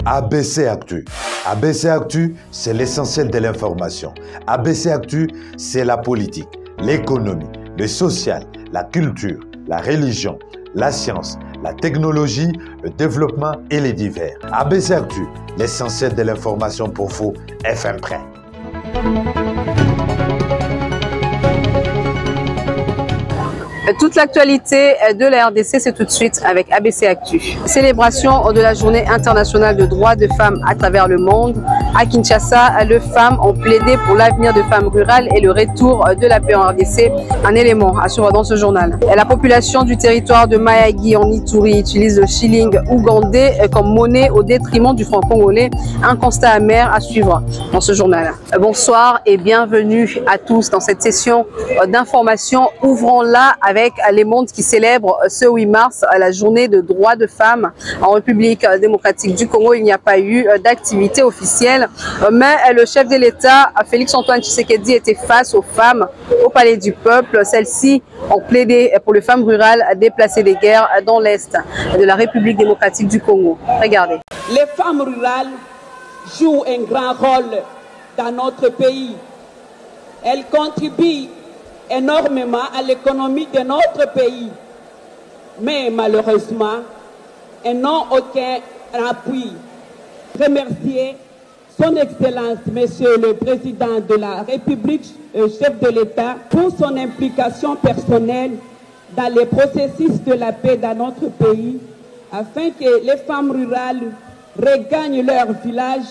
ABC Actu. ABC Actu, c'est l'essentiel de l'information. ABC Actu, c'est la politique, l'économie, le social, la culture, la religion, la science, la technologie, le développement et les divers. ABC Actu, l'essentiel de l'information pour vous, FM Prêt. Toute l'actualité de la RDC, c'est tout de suite avec ABC Actu. Célébration de la journée internationale de droits de femmes à travers le monde. À Kinshasa, les femmes ont plaidé pour l'avenir des femmes rurales et le retour de la paix en RDC. Un élément à suivre dans ce journal. La population du territoire de Mayagi en Ituri utilise le shilling ougandais comme monnaie au détriment du franc congolais. Un constat amer à suivre dans ce journal. Bonsoir et bienvenue à tous dans cette session d'information. Ouvrons-la avec les mondes qui célèbrent ce 8 mars la journée de droits de femmes en République démocratique du Congo. Il n'y a pas eu d'activité officielle, mais le chef de l'État, Félix-Antoine Tshisekedi, était face aux femmes au Palais du Peuple. Celles-ci ont plaidé pour les femmes rurales déplacées des guerres dans l'Est de la République démocratique du Congo. Regardez. Les femmes rurales jouent un grand rôle dans notre pays. Elles contribuent énormément à l'économie de notre pays. Mais malheureusement, elles n'ont aucun appui. Remercier Son Excellence, Monsieur le Président de la République, chef de l'État, pour son implication personnelle dans les processus de la paix dans notre pays, afin que les femmes rurales regagnent leur village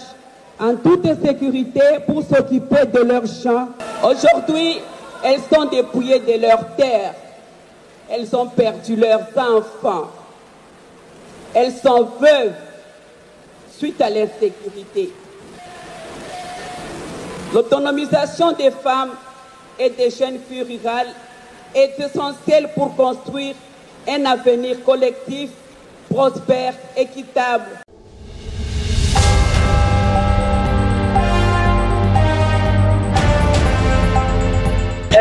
en toute sécurité pour s'occuper de leurs champs. Aujourd'hui, elles sont dépouillées de leurs terres. Elles ont perdu leurs enfants. Elles sont veuves suite à l'insécurité. L'autonomisation des femmes et des jeunes filles rurales est essentielle pour construire un avenir collectif, prospère, équitable.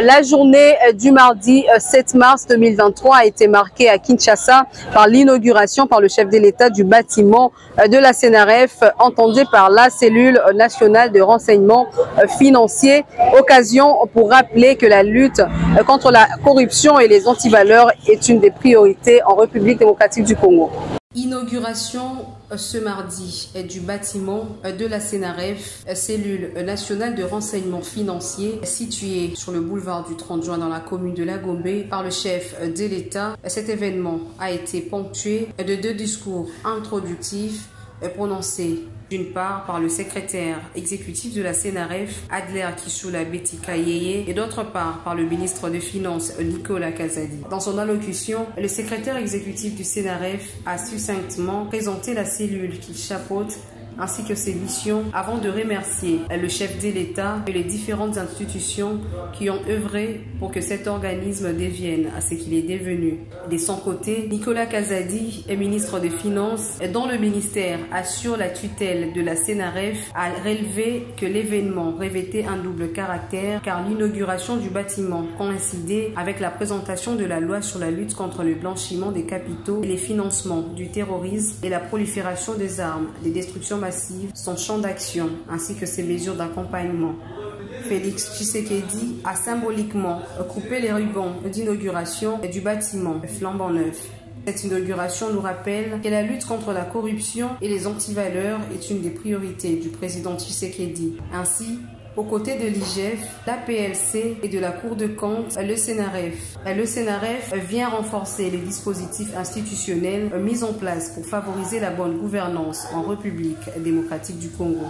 La journée du mardi 7 mars 2023 a été marquée à Kinshasa par l'inauguration par le chef de l'État du bâtiment de la CNRF, entendu par la cellule nationale de renseignement financier. Occasion pour rappeler que la lutte contre la corruption et les antivaleurs est une des priorités en République démocratique du Congo. Inauguration ce mardi du bâtiment de la CNRF, cellule nationale de renseignement financier située sur le boulevard du 30 juin dans la commune de La Gombe par le chef de l'État. Cet événement a été ponctué de 2 discours introductifs prononcés d'une part par le secrétaire exécutif de la CNRF, Adler Kishula Betika Yeye, et d'autre part par le ministre des Finances, Nicolas Kazadi. Dans son allocution, le secrétaire exécutif du CNRF a succinctement présenté la cellule qu'il chapeaute ainsi que ses missions avant de remercier le chef de l'État et les différentes institutions qui ont œuvré pour que cet organisme devienne à ce qu'il est devenu. De son côté, Nicolas Kazadi est ministre des Finances dont le ministère assure la tutelle de la CNRF a relevé que l'événement revêtait un double caractère car l'inauguration du bâtiment coïncidait avec la présentation de la loi sur la lutte contre le blanchiment des capitaux et les financements du terrorisme et la prolifération des armes, des destructions massives, son champ d'action ainsi que ses mesures d'accompagnement. Félix Tshisekedi a symboliquement coupé les rubans d'inauguration du bâtiment flambant neuf. Cette inauguration nous rappelle que la lutte contre la corruption et les antivaleurs est une des priorités du président Tshisekedi. Ainsi, aux côtés de l'IGF, l'APLC et de la Cour de compte, le CNRF. Le CNRF vient renforcer les dispositifs institutionnels mis en place pour favoriser la bonne gouvernance en République démocratique du Congo.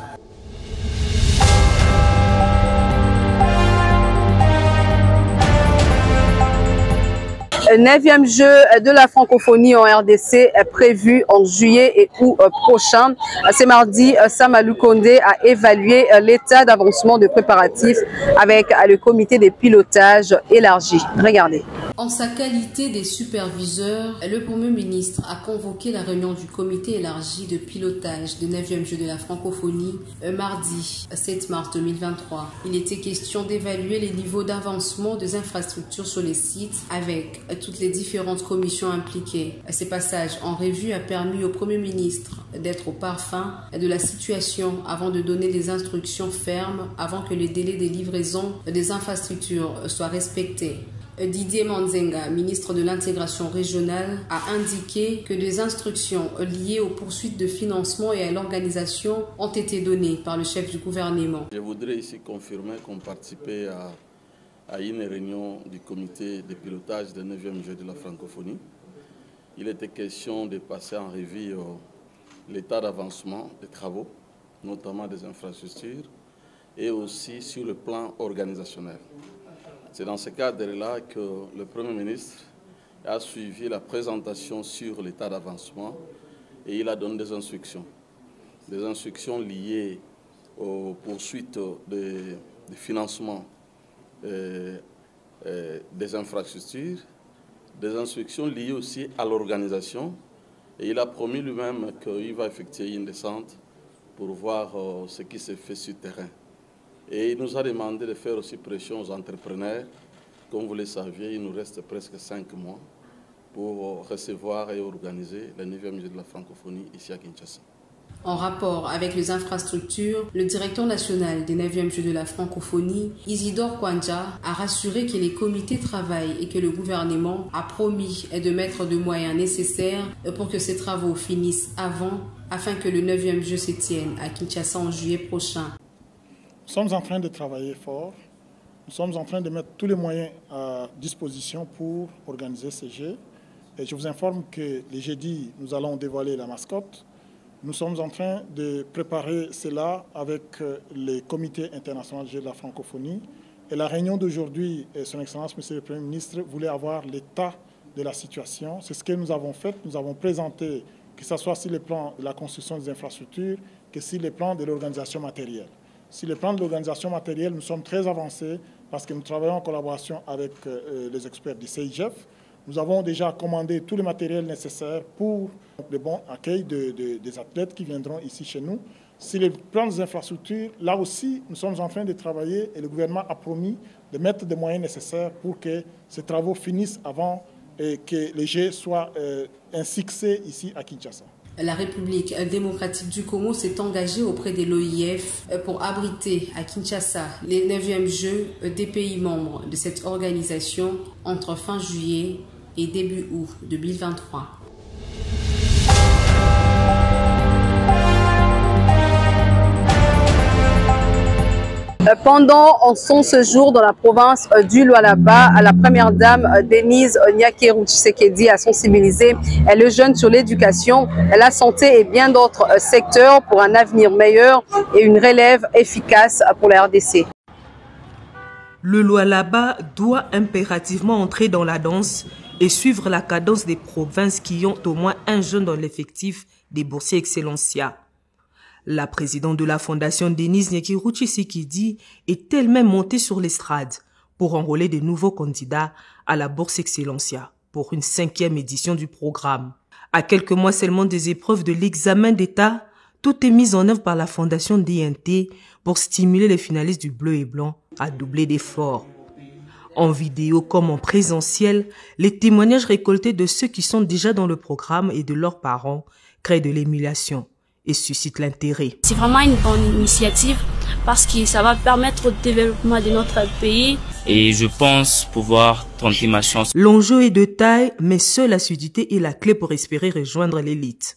9e jeu de la francophonie en RDC prévu en juillet et août prochain. C'est mardi, Samalou Kondé a évalué l'état d'avancement de préparatifs avec le comité de pilotage élargi. Regardez. En sa qualité des superviseurs, le Premier ministre a convoqué la réunion du comité élargi de pilotage des 9e Jeux de la francophonie mardi 7 mars 2023. Il était question d'évaluer les niveaux d'avancement des infrastructures sur les sites avec toutes les différentes commissions impliquées. Ces passages en revue a permis au Premier ministre d'être au parfum de la situation avant de donner des instructions fermes avant que les délais des livraisons des infrastructures soient respectés. Didier Manzenga, ministre de l'intégration régionale, a indiqué que des instructions liées aux poursuites de financement et à l'organisation ont été données par le chef du gouvernement. Je voudrais ici confirmer qu'on participait à une réunion du comité de pilotage des 9e Jeux de la francophonie. Il était question de passer en revue l'état d'avancement des travaux, notamment des infrastructures, et aussi sur le plan organisationnel. C'est dans ce cadre-là que le Premier ministre a suivi la présentation sur l'état d'avancement et il a donné des instructions liées aux poursuites de financement des infrastructures, des instructions liées aussi à l'organisation, et il a promis lui-même qu'il va effectuer une descente pour voir ce qui se fait sur le terrain. Et il nous a demandé de faire aussi pression aux entrepreneurs. Comme vous le saviez, il nous reste presque 5 mois pour recevoir et organiser les 9e Jeux de la francophonie ici à Kinshasa. En rapport avec les infrastructures, le directeur national des 9e Jeux de la francophonie, Isidore Kwanja, a rassuré que les comités travaillent et que le gouvernement a promis de mettre des moyens nécessaires pour que ces travaux finissent avant, afin que le 9e Jeu se tienne à Kinshasa en juillet prochain. Nous sommes en train de travailler fort. Nous sommes en train de mettre tous les moyens à disposition pour organiser ces Jeux. Et je vous informe que les jeudis, nous allons dévoiler la mascotte. Nous sommes en train de préparer cela avec les comités internationaux des Jeux de la francophonie. Et la réunion d'aujourd'hui, Son Excellence, Monsieur le Premier ministre, voulait avoir l'état de la situation. C'est ce que nous avons fait. Nous avons présenté, que ce soit sur le plan de la construction des infrastructures, que sur le plan de l'organisation matérielle. Sur le plan de l'organisation matérielle, nous sommes très avancés parce que nous travaillons en collaboration avec les experts du CIGF. Nous avons déjà commandé tout le matériel nécessaire pour le bon accueil des athlètes qui viendront ici chez nous. Sur le plan des infrastructures, là aussi, nous sommes en train de travailler et le gouvernement a promis de mettre des moyens nécessaires pour que ces travaux finissent avant et que les Jeux soient un succès ici à Kinshasa. La République démocratique du Congo s'est engagée auprès de l'OIF pour abriter à Kinshasa les 9e Jeux des pays membres de cette organisation entre fin juillet et début août 2023. Pendant son séjour dans la province du Lualaba, la première dame Denise Nyakeru Tshisekedi a sensibilisé les jeunes sur l'éducation, la santé et bien d'autres secteurs pour un avenir meilleur et une relève efficace pour la RDC. Le Lualaba doit impérativement entrer dans la danse et suivre la cadence des provinces qui ont au moins un jeune dans l'effectif des boursiers Excellencia. La présidente de la fondation Denise Nyakeru Tshisekedi est elle-même montée sur l'estrade pour enrôler de nouveaux candidats à la bourse Excellencia pour une 5e édition du programme. À quelques mois seulement des épreuves de l'examen d'État, tout est mis en œuvre par la fondation DNT pour stimuler les finalistes du bleu et blanc à doubler d'efforts. En vidéo comme en présentiel, les témoignages récoltés de ceux qui sont déjà dans le programme et de leurs parents créent de l'émulation et suscite l'intérêt. C'est vraiment une bonne initiative parce que ça va permettre au développement de notre pays. Et je pense pouvoir tenter ma chance. L'enjeu est de taille, mais seule l'assiduité est la clé pour espérer rejoindre l'élite.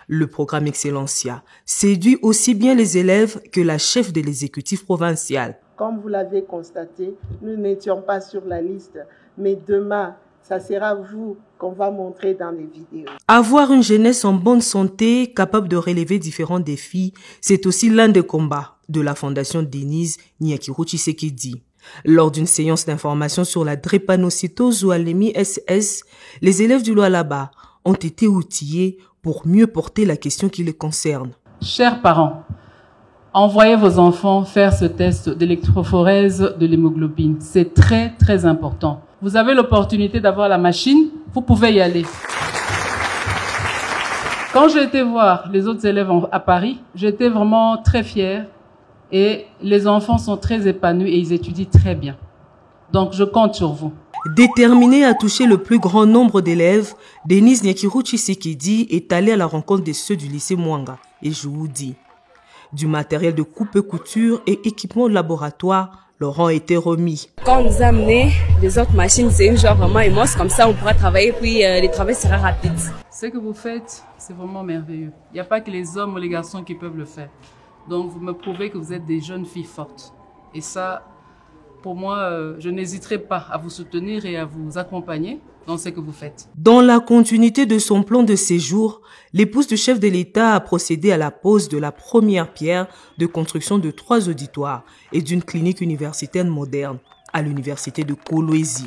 Le programme Excellencia séduit aussi bien les élèves que la chef de l'exécutif provincial. Comme vous l'avez constaté, nous n'étions pas sur la liste, mais demain, ça sera vous qu'on va montrer dans les vidéos. Avoir une jeunesse en bonne santé, capable de relever différents défis, c'est aussi l'un des combats de la fondation Denise Nyakeru Tshisekedi. Lors d'une séance d'information sur la drépanocytose ou anémie SS, les élèves du Lualaba ont été outillés pour mieux porter la question qui les concerne. Chers parents, envoyez vos enfants faire ce test d'électrophorèse de l'hémoglobine. C'est très important. Vous avez l'opportunité d'avoir la machine, vous pouvez y aller. Quand j'ai été voir les autres élèves à Paris, j'étais vraiment très fière et les enfants sont très épanouis et ils étudient très bien. Donc je compte sur vous. Déterminée à toucher le plus grand nombre d'élèves, Denise Nyakiru Tshisekedi est allée à la rencontre de ceux du lycée Mwanga et Jououdi. Du matériel de coupe-couture et équipements de laboratoire leur ont été remis. Quand on nous a amené les autres machines, c'est une genre vraiment immense, comme ça on pourra travailler puis le travail sera rapide. Ce que vous faites, c'est vraiment merveilleux. Il n'y a pas que les hommes ou les garçons qui peuvent le faire. Donc vous me prouvez que vous êtes des jeunes filles fortes. Et ça, pour moi, je n'hésiterai pas à vous soutenir et à vous accompagner dans ce que vous faites. Dans la continuité de son plan de séjour, l'épouse du chef de l'État a procédé à la pose de la première pierre de construction de 3 auditoires et d'une clinique universitaire moderne à l'université de Kolwezi.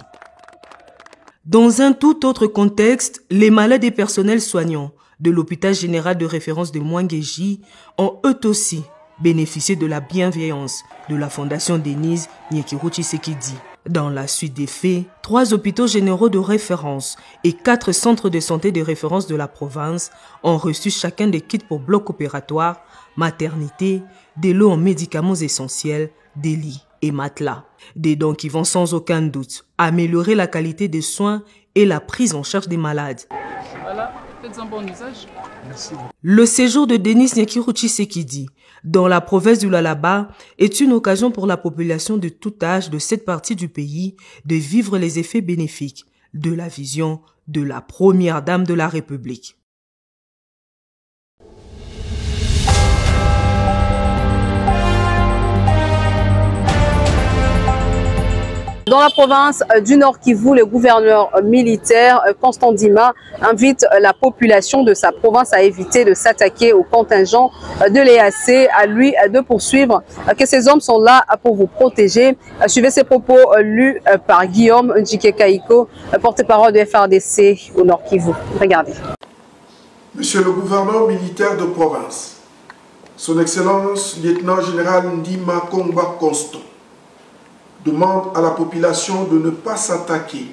Dans un tout autre contexte, les malades et personnels soignants de l'hôpital général de référence de Mwangeji ont eux aussi bénéficié de la bienveillance de la Fondation Denise Nyakiru Tshisekedi. Dans la suite des faits, 3 hôpitaux généraux de référence et 4 centres de santé de référence de la province ont reçu chacun des kits pour bloc opératoire, maternité, des lots en médicaments essentiels, des lits et matelas. Des dons qui vont sans aucun doute améliorer la qualité des soins et la prise en charge des malades. Voilà, faites un bon usage. Merci. Le séjour de Denise Nyakiru Tshisekedi dans la province du Lualaba est une occasion pour la population de tout âge de cette partie du pays de vivre les effets bénéfiques de la vision de la première dame de la République. Dans la province du Nord Kivu, le gouverneur militaire Constant Ndima invite la population de sa province à éviter de s'attaquer aux contingents de l'EAC, à lui de poursuivre que ces hommes sont là pour vous protéger. Suivez ces propos lus par Guillaume Ndjike Kaiko, porte-parole de FRDC au Nord Kivu. Regardez. Monsieur le gouverneur militaire de province, son Excellence lieutenant-général Ndima Kongba Constant, demande à la population de ne pas s'attaquer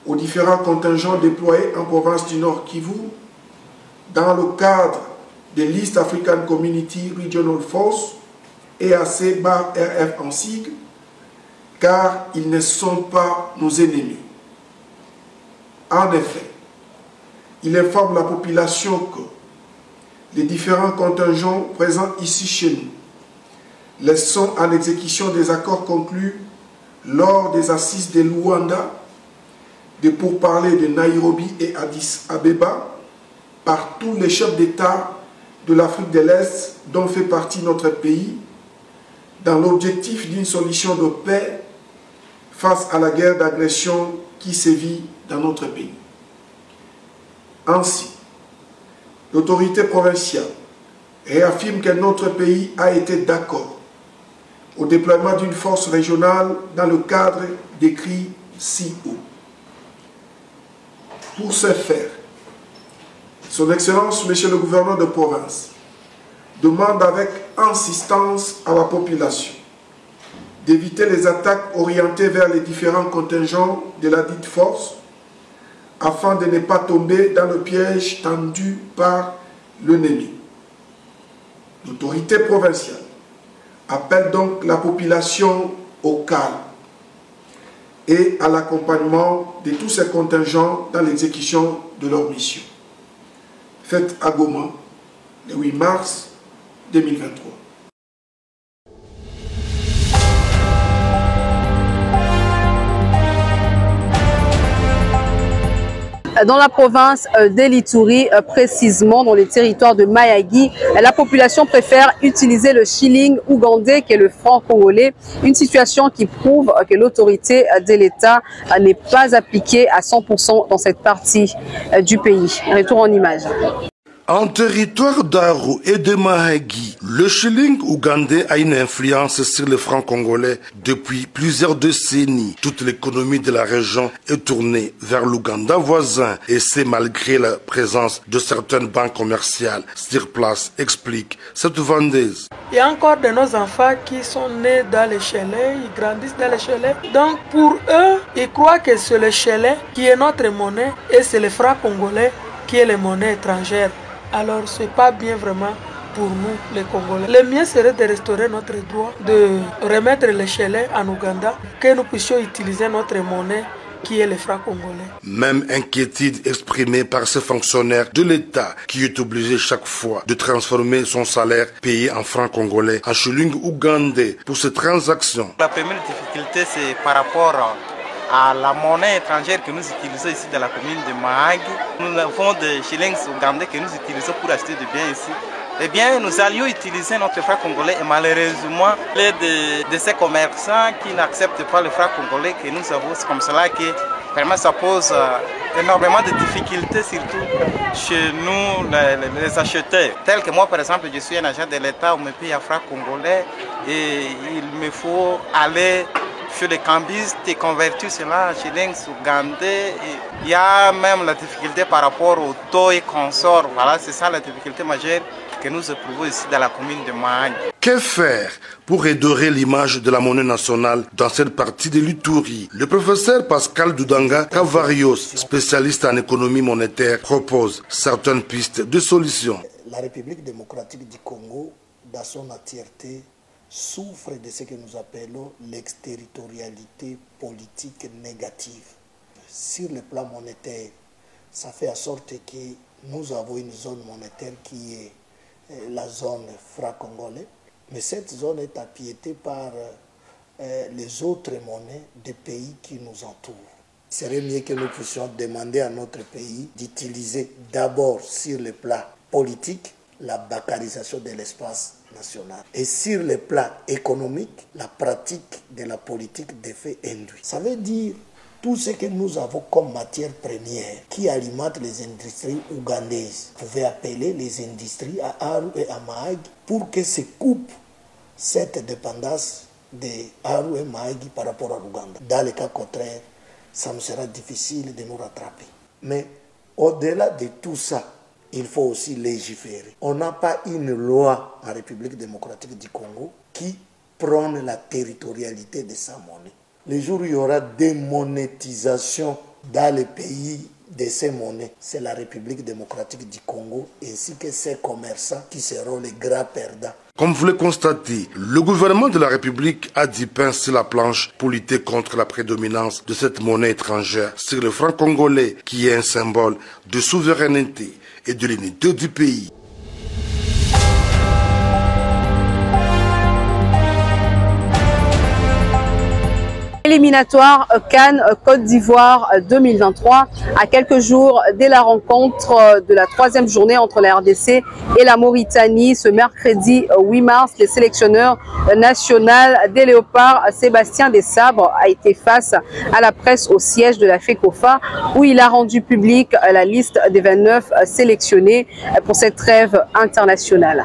aux différents contingents déployés en province du Nord Kivu dans le cadre des East African Community Regional Force, EAC-RF en sigle, car ils ne sont pas nos ennemis. En effet, il informe la population que les différents contingents présents ici chez nous laissons en exécution des accords conclus lors des assises de Luanda, des pourparlers de Nairobi et Addis Abeba, par tous les chefs d'État de l'Afrique de l'Est dont fait partie notre pays, dans l'objectif d'une solution de paix face à la guerre d'agression qui sévit dans notre pays. Ainsi, l'autorité provinciale réaffirme que notre pays a été d'accord au déploiement d'une force régionale dans le cadre décrit ci-haut. Pour ce faire, Son Excellence, Monsieur le gouverneur de province, demande avec insistance à la population d'éviter les attaques orientées vers les différents contingents de la dite force afin de ne pas tomber dans le piège tendu par l'ennemi. L'autorité provinciale appelle donc la population au calme et à l'accompagnement de tous ces contingents dans l'exécution de leur mission. Faites à Goma, le 8 mars 2023. Dans la province d'Elituri, précisément dans les territoires de Mayagi, la population préfère utiliser le shilling ougandais que le franc congolais. Une situation qui prouve que l'autorité de l'État n'est pas appliquée à 100% dans cette partie du pays. Retour en image. En territoire d'Aru et de Mahagi, le shilling ougandais a une influence sur le franc congolais depuis plusieurs décennies. Toute l'économie de la région est tournée vers l'Ouganda voisin et c'est malgré la présence de certaines banques commerciales sur place, explique cette vendeuse. Il y a encore de nos enfants qui sont nés dans les chalets, ils grandissent dans les chalets. Donc pour eux, ils croient que c'est le chalet qui est notre monnaie et c'est le franc congolais qui est la monnaie étrangère. Alors ce n'est pas bien vraiment pour nous les Congolais. Le mieux serait de restaurer notre droit, de remettre les chalets en Ouganda, que nous puissions utiliser notre monnaie qui est le franc congolais. Même inquiétude exprimée par ce fonctionnaire de l'État qui est obligé chaque fois de transformer son salaire payé en franc congolais en shilling ougandais pour ces transactions. La première difficulté, c'est par rapport à la monnaie étrangère que nous utilisons ici dans la commune de Mahagi. Nous avons des shillings ougandais que nous utilisons pour acheter des biens ici. Eh bien, nous allions utiliser notre franc congolais et malheureusement, les de ces commerçants qui n'acceptent pas le franc congolais que nous avons, c'est comme cela que vraiment ça pose énormément de difficultés, surtout chez nous, les acheteurs. Tel que moi, par exemple, je suis un agent de l'État, on me paye en franc congolais et il me faut aller chez les cambistes et convertir cela en shillings ougandais. Il y a même la difficulté par rapport au taux et consorts. Voilà, c'est ça la difficulté majeure que nous éprouvons ici dans la commune de Mahagi. Que faire pour redorer l'image de la monnaie nationale dans cette partie de l'Ituri? Le professeur Pascal Doudanga Cavarios, spécialiste en économie monétaire, propose certaines pistes de solutions. La République démocratique du Congo, dans son entièreté, souffre de ce que nous appelons l'exterritorialité politique négative. Sur le plan monétaire, ça fait en sorte que nous avons une zone monétaire qui est la zone franc congolais, mais cette zone est appiétée par les autres monnaies des pays qui nous entourent. Il serait mieux que nous puissions demander à notre pays d'utiliser d'abord sur le plan politique la bancarisation de l'espace national et sur le plan économique la pratique de la politique d'effet induit. Ça veut dire tout ce que nous avons comme matière première qui alimente les industries ougandaises. Vous pouvez appeler les industries à Aru et à Mahagi pour que se coupe cette dépendance de Aru et Mahagi par rapport à l'Ouganda. Dans le cas contraire, ça me sera difficile de nous rattraper. Mais au-delà de tout ça, il faut aussi légiférer. On n'a pas une loi en République démocratique du Congo qui prône la territorialité de sa monnaie. Le jour où il y aura démonétisation dans les pays de ces monnaies, c'est la République démocratique du Congo ainsi que ses commerçants qui seront les grands perdants. Comme vous le constatez, le gouvernement de la République a dit pain sur la planche pour lutter contre la prédominance de cette monnaie étrangère sur le franc congolais qui est un symbole de souveraineté et de l'unité du pays. Éliminatoire CAN Côte d'Ivoire 2023, à quelques jours dès la rencontre de la troisième journée entre la RDC et la Mauritanie. Ce mercredi 8 mars, le sélectionneur national des Léopards, Sébastien Desabres, a été face à la presse au siège de la FECOFA où il a rendu public la liste des 29 sélectionnés pour cette trêve internationale.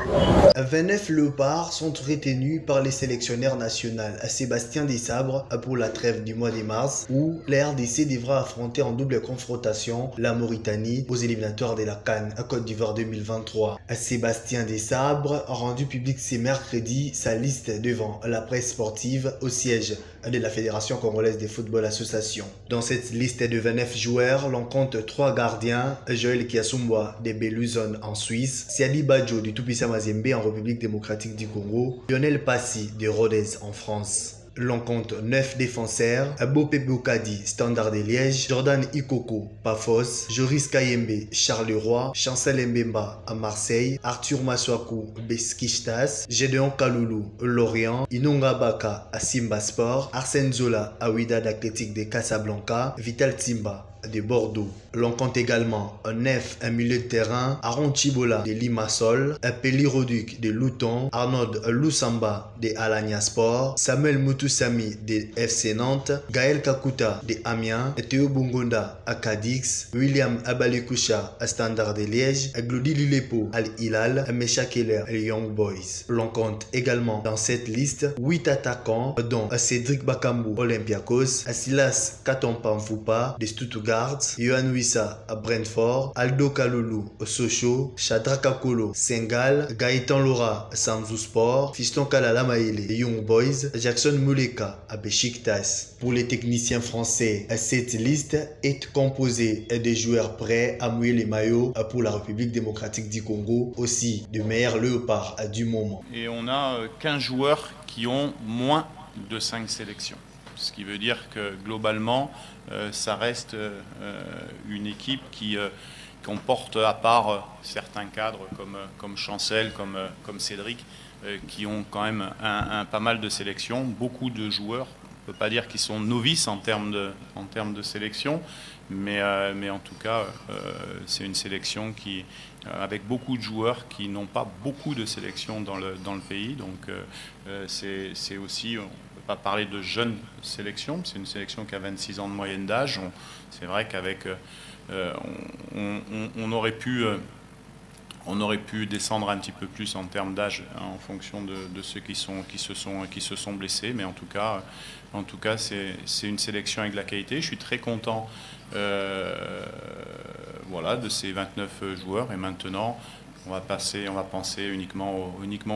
29 Léopards sont retenus par les sélectionneurs nationaux Sébastien Desabres pour la trêve du mois de mars où la RDC devra affronter en double confrontation la Mauritanie aux éliminatoires de la CAN à Côte d'Ivoire 2023. Sébastien Desabres a rendu public ce mercredi sa liste devant la presse sportive au siège de la Fédération congolaise de football association. Dans cette liste de 29 joueurs, l'on compte 3 gardiens, Joël Kiasumwa de Beluzon en Suisse, Siadi Badjo du Toupissa Mazembe en République démocratique du Congo, Lionel Passy de Rodez en France. L'on compte 9 défenseurs, Bopé Bokadi, Standard de Liège, Jordan Ikoko, Pafos, Joris Kayembe, Charleroi, Chancel Mbemba à Marseille, Arthur Maswaku, Besiktas, Gédéon Kaloulou, Lorient, Inonga Baka à Simba Sport, Arsène Zola à Wydad Athletic de Casablanca, Vital Timba de Bordeaux. L'on compte également un Nef, un milieu de terrain, Aaron Chibola de Limassol, Peli Roduc de Louton, Arnaud Lusamba de Alanya Sport, Samuel Mutusami de FC Nantes, Gaël Kakuta de Amiens, Théo Bungonda à Cadix, William Abalekusha à Standard de Liège, Glody Lilepo à Hilal, Mesha Keller à Young Boys. L'on compte également dans cette liste 8 attaquants dont Cédric Bakambu Olympiakos, Silas Katompanfupa de Stuttgart, Yohan Wissa à Brentford, Aldo Kalulu Sochaux, Shadraka Kolo Sengal, Gaëtan Lora Samsou Sport, Fiston Kalala Maïle Young Boys, Jackson Muleka à Besiktas. Pour les techniciens français, cette liste est composée des joueurs prêts à mouiller les maillots pour la République démocratique du Congo, aussi de meilleurs léopards du moment. Et on a 15 joueurs qui ont moins de 5 sélections. Ce qui veut dire que globalement, ça reste une équipe qui comporte, à part certains cadres comme Chancel, comme Cédric, qui ont quand même pas mal de sélections, beaucoup de joueurs. On ne peut pas dire qu'ils sont novices en termes de sélection, mais en tout cas, c'est une sélection qui, avec beaucoup de joueurs qui n'ont pas beaucoup de sélections dans le pays. Donc c'est aussi, on ne peut pas parler de jeunes sélections, c'est une sélection qui a 26 ans de moyenne d'âge. C'est vrai qu'avec, on aurait pu descendre un petit peu plus en termes d'âge en fonction de ceux qui se sont blessés, mais en tout cas c'est une sélection avec de la qualité. Je suis très content voilà, de ces 29 joueurs, et maintenant on va penser uniquement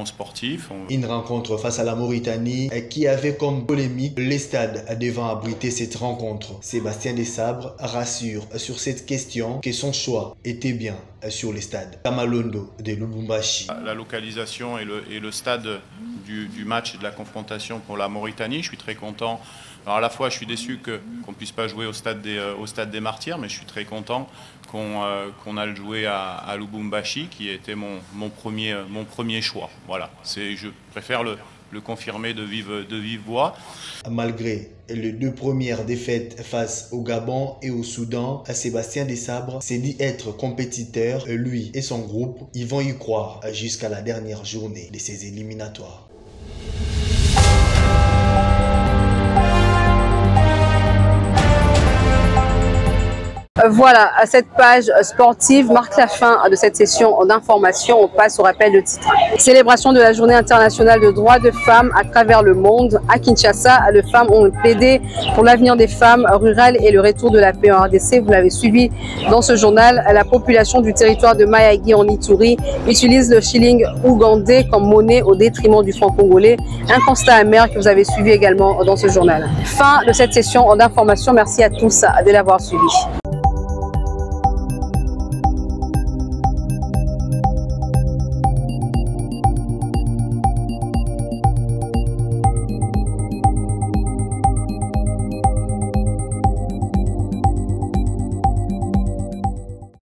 aux sportifs. Une rencontre face à la Mauritanie qui avait comme polémique les stades devant abriter cette rencontre. Sébastien Desabre rassure sur cette question que son choix était bien sur les stades. Kamalondo de Lubumbashi. La localisation et le stade du match et de la confrontation pour la Mauritanie, je suis très content. Alors à la fois je suis déçu qu'on ne puisse pas jouer au stade des Martyrs, mais je suis très content qu'on a le joué à Lubumbashi, qui était mon premier choix. Voilà, je préfère le confirmer de vive voix. Malgré les 2 premières défaites face au Gabon et au Soudan, Sébastien Desabre s'est dit être compétiteur. Lui et son groupe, ils vont y croire jusqu'à la dernière journée de ces éliminatoires. Voilà, cette page sportive marque la fin de cette session d'information. On passe au rappel de titre. Célébration de la journée internationale de droits de femmes à travers le monde. À Kinshasa, les femmes ont plaidé pour l'avenir des femmes rurales et le retour de la paix en RDC. Vous l'avez suivi dans ce journal. La population du territoire de Mayagi en Ituri utilise le shilling ougandais comme monnaie au détriment du franc congolais. Un constat amer que vous avez suivi également dans ce journal. Fin de cette session d'information. Merci à tous de l'avoir suivi.